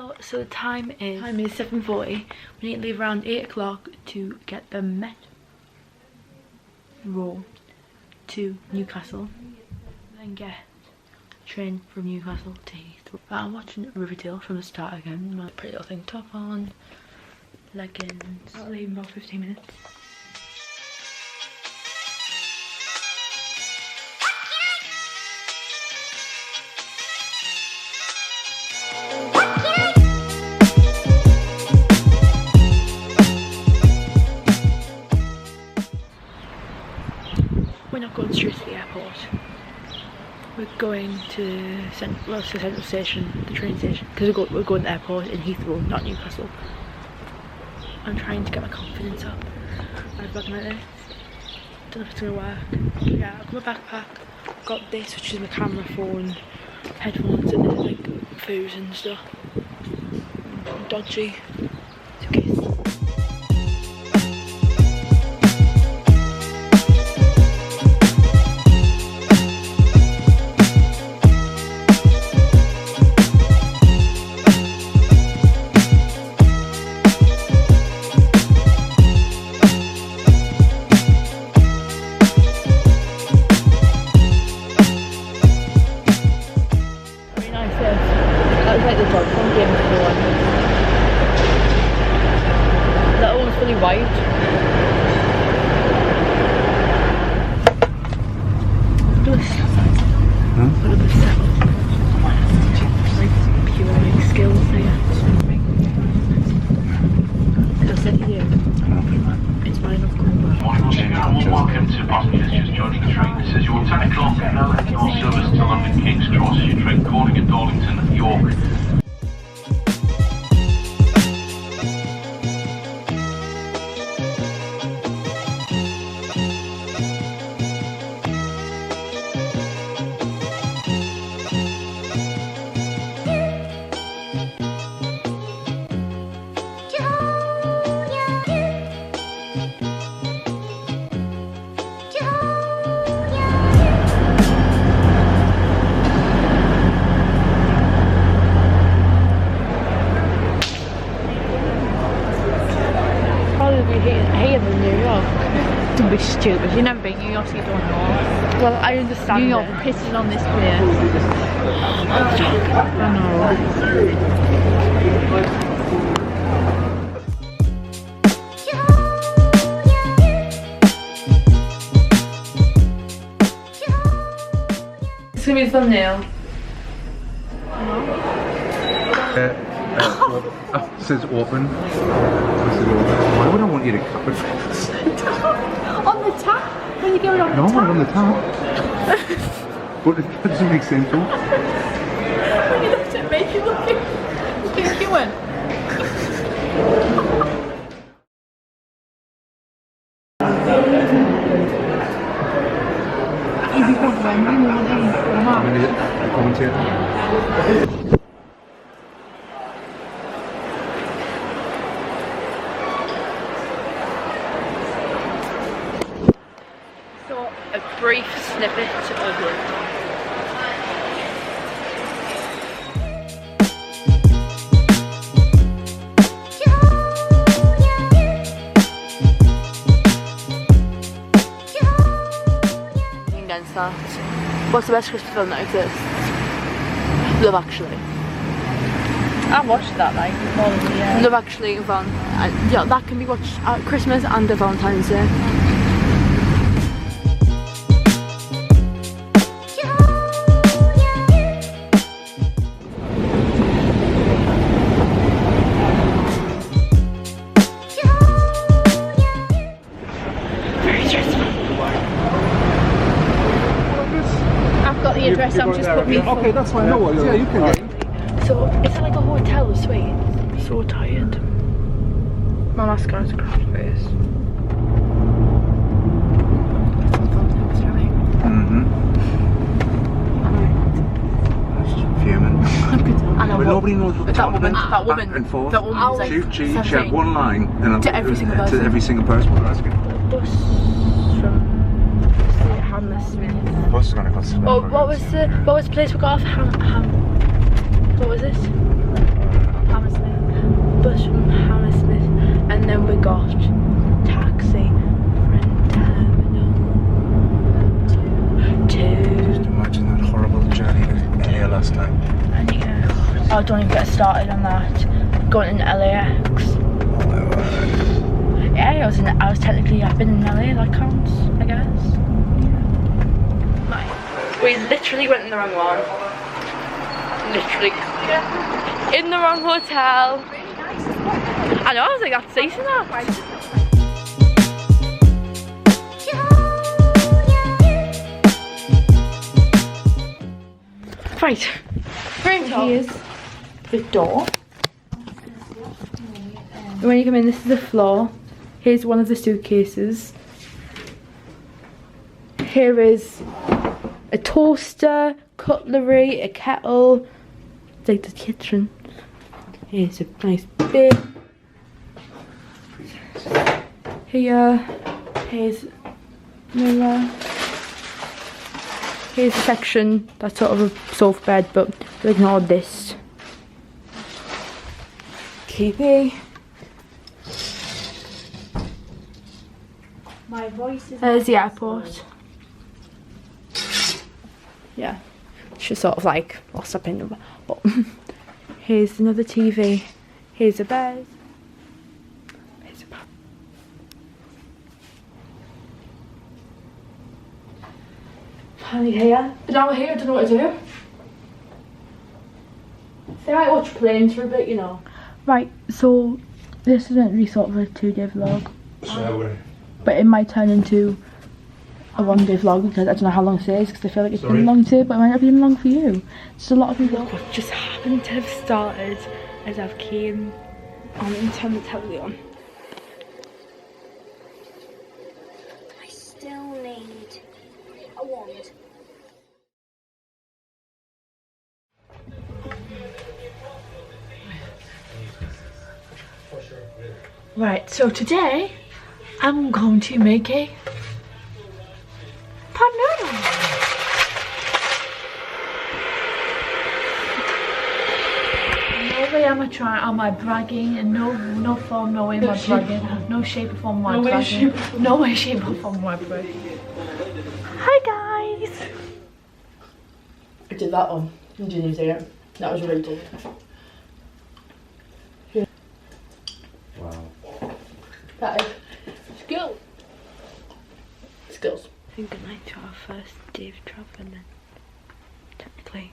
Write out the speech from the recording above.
Hello, so the time is 7:40. We need to leave around 8 o'clock to get the metro to Newcastle. Then get a train from Newcastle to Heathrow. I'm watching Riverdale from the start again. My pretty little thing, top on, leggings. I'll leave in about 15 minutes. We're not going straight to the airport. We're going to Central Station, the train station, because we're going to the airport in Heathrow, not Newcastle. I'm trying to get my confidence up. I'm vlogging like this. Don't know if it's gonna work. But yeah, I've got my backpack. Got this, which is my camera, phone, headphones, and then like food and stuff. Dodgy suitcase. That one's fully white. Look at this settle. Like pure like skills there. As I said to you, it's mine of course. Welcome to passengers just joining the train. This is your 10 o'clock now heading on service to London King's Cross. Your train calling at Darlington, York. Here than New York. Don't be stupid. You've never been to New York, so you don't know. Well, I understand. New York pisses on this place. I know. It's gonna be the thumbnail. It says open. Why would I want you to cut it? On the tap? When you go on the No, tap? I'm on the top. But it doesn't make sense though. When you looked at me, you looking. You went. If you want one, you want to Commentator. A brief snippet of it. Against that. What's the best Christmas film that exists? Love Actually. I watched that like more than a year. Love Actually and yeah, that can be watched at Christmas and at Valentine's Day. The address, I'm just put me. Okay, that's fine. No worries. Yeah, you can get in. So, is it like a hotel of suites? I'm so tired. My mascara's across my face. Fuming. And But nobody knows what That woman she had one line and to every single person. To every single person we're asking. Bus from Hammersmith. Bus is gonna cost. Oh, what was the place we got off? What was this? and then we got taxi from terminal to Just imagine that horrible journey to LA last night. and yeah. Oh, don't even get started on that. Going in LAX. Oh my word. Yeah, I was technically, I've been in LA, that counts, I guess. Yeah. Right. We literally went in the wrong one. Literally. In the wrong hotel. I know, I was like, that's decent now. Right. Here's the door. When you come in, this is the floor. Here's one of the suitcases. Here is a toaster, cutlery, a kettle. It's like the kitchen. Here's a nice bit. Here's mirror. Here's a section that's sort of a sofa bed, but we'll ignore this. TV. My voice is. There's the airport. Yeah, she's sort of like lost up in the. But here's another TV. Here's a bed. Here's a bed. Finally here. But now we're here, I don't know what to do. So I might watch planes for a bit, you know. Right, so this isn't really sort of a 2-day vlog. But it might turn into a 1-day vlog because I don't know how long it is, because I feel like it's been long too, but it might not be long for you. Just a lot of people. What just happened to have started as I've came on and turned the telly on. I still need a wand. Right, so today I'm going to make a pan noodle. No way am I trying, am I bragging, and no form, no way am I bragging, no shape or form am I bragging. No way, shape or form am I bragging. Hi guys! I did that one, you didn't even say it. That was really good. Wow. That is skills. I think good night to our first day of travelling then, technically.